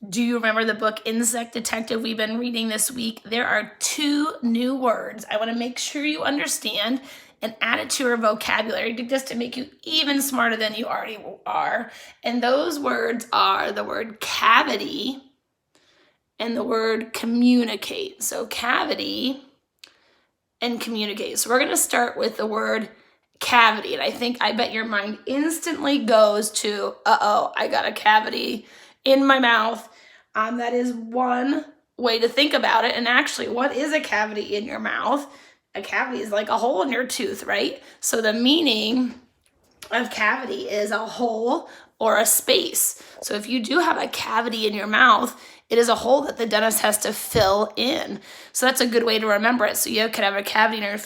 Do you remember the book Insect Detective we've been reading this week? There are 2 new words I want to make sure you understand and add it to your vocabulary just to make you even smarter than you already are. And those words are the word cavity and the word communicate. So cavity and communicate. So we're going to start with the word cavity. And I bet your mind instantly goes to, uh-oh, I got a cavity in my mouth. That is one way to think about it. And actually, what is a cavity in your mouth? A cavity is like a hole in your tooth, right? So the meaning of cavity is a hole or a space. So if you do have a cavity in your mouth, it is a hole that the dentist has to fill in. So that's a good way to remember it. So you could have a cavity in your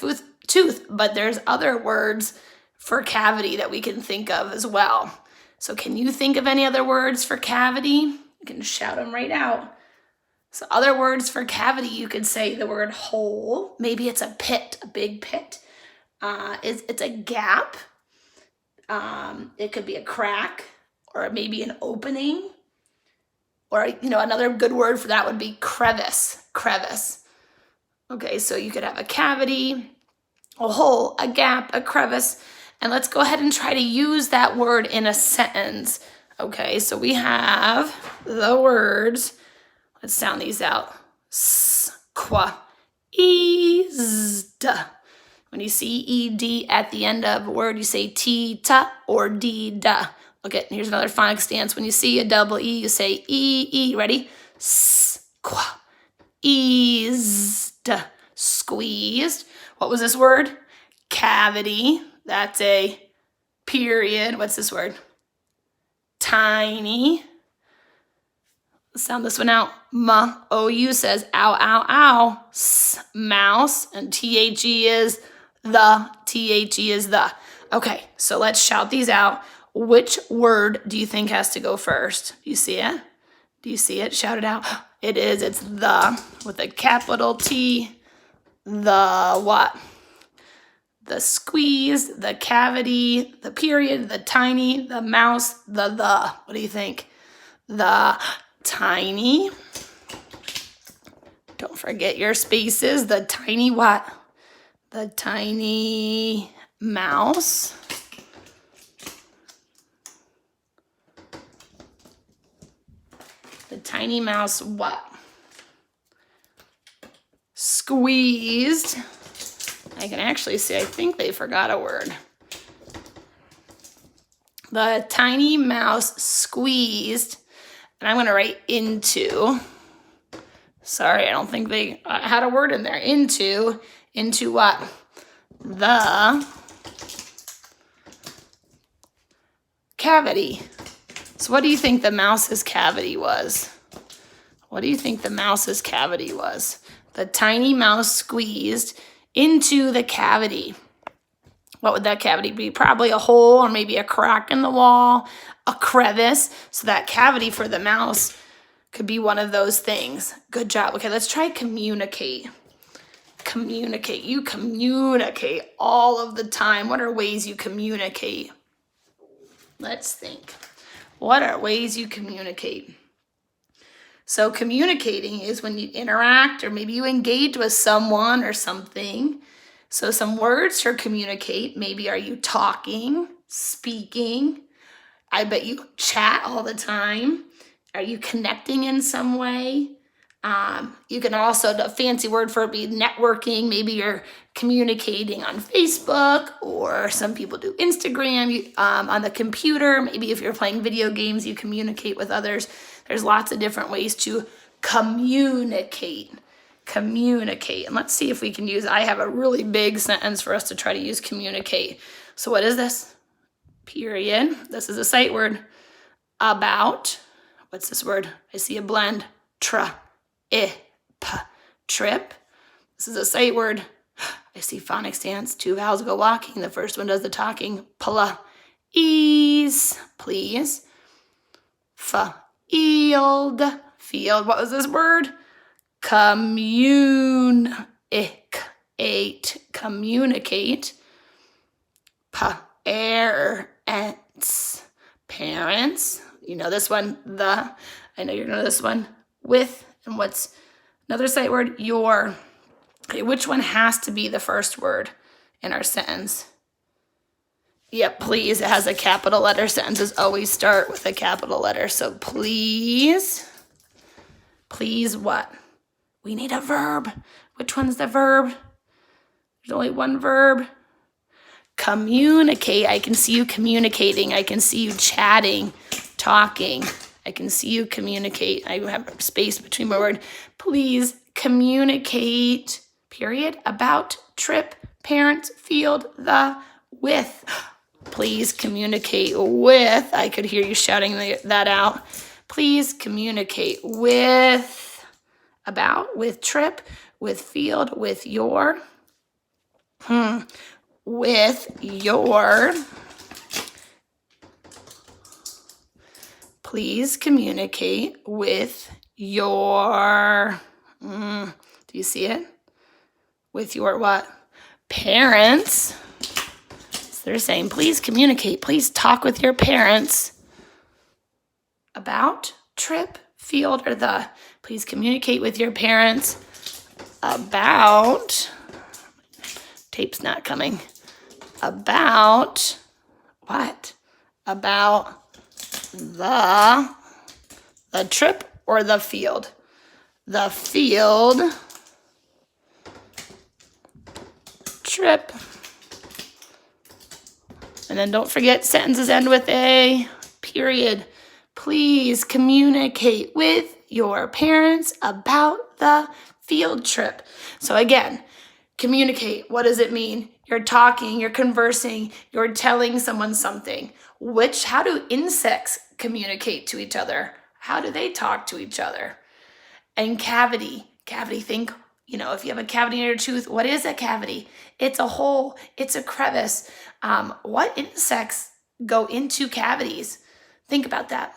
tooth, but there's other words for cavity that we can think of as well. So can you think of any other words for cavity? You can shout them right out. So other words for cavity, you could say the word hole. Maybe it's a pit, a big pit. It's a gap. It could be a crack or maybe an opening. Or, another good word for that would be crevice. Crevice. Okay, so you could have a cavity, a hole, a gap, a crevice. And let's go ahead and try to use that word in a sentence. Okay, so we have the words. Let's sound these out. Squeezed. When you see ed at the end of a word, you say t-ta or d-da. Okay, here's another phonics stance. When you see a double E, you say E-E. Ready? Squeezed. Squeezed. What was this word? Cavity. That's a period. What's this word? Tiny. Let's sound this one out. M-O-U says ow, ow, ow. Mouse. And T-H-E is the. T-H-E is the. Okay, so let's shout these out. Which word do you think has to go first? Do you see it? Do you see it? Shout it out. It is. It's the with a capital T. The what? The squeeze, the cavity, the period, the tiny, the mouse, the. What do you think? The tiny. Don't forget your spaces. The tiny what? The tiny mouse. The tiny mouse what? Squeezed. I can actually see, I think they forgot a word. The tiny mouse squeezed, and I'm going to write into. Sorry, I don't think they had a word in there. Into what? The cavity. So what do you think the mouse's cavity was? What do you think the mouse's cavity was? The tiny mouse squeezed into the cavity. What would that cavity be? Probably a hole or maybe a crack in the wall, a crevice. So that cavity for the mouse could be one of those things. Good job. Okay, let's try communicate. Communicate. You communicate all of the time. What are ways you communicate? Let's think. What are ways you communicate? So communicating is when you interact or maybe you engage with someone or something. So some words for communicate, maybe are you talking, speaking? I bet you chat all the time. Are you connecting in some way? You can also, the fancy word for it be networking. Maybe you're communicating on Facebook, or some people do Instagram on the computer. Maybe if you're playing video games, you communicate with others. There's lots of different ways to communicate. Communicate. And let's see if we can use, I have a really big sentence for us to try to use communicate. So what is this? Period. This is a sight word. About. What's this word? I see a blend. Trip. This is a sight word. I see phonics stance. 2 vowels go walking. The first one does the talking. Ease. Please. Field. Field. What was this word? Communicate. Parents. Parents. You know this one, the. I know you're gonna know this one, with. And what's another sight word? Your. Okay, which one has to be the first word in our sentence? Yep, please. It has a capital letter. Sentences always start with a capital letter. So please. Please what? We need a verb. Which one's the verb? There's only one verb. Communicate. I can see you communicating. I can see you chatting, talking. I can see you communicate. I have space between my word. Please communicate, period, about, trip, parents, field, the, with. Please communicate with. I could hear you shouting that out. Please communicate with, about, with trip, with field, with your, with your. Please communicate with your, do you see it? With your what? Parents. So they're saying, please communicate, please talk with your parents about, trip, field, or the. Please communicate with your parents about, tape's not coming, about what? About the trip or the field? The field trip. And then don't forget, sentences end with a period. Please communicate with your parents about the field trip. So again, communicate. What does it mean? You're talking, you're conversing, you're telling someone something. How do insects communicate to each other? How do they talk to each other? And cavity, think, if you have a cavity in your tooth, what is a cavity? It's a hole, it's a crevice. What insects go into cavities? Think about that.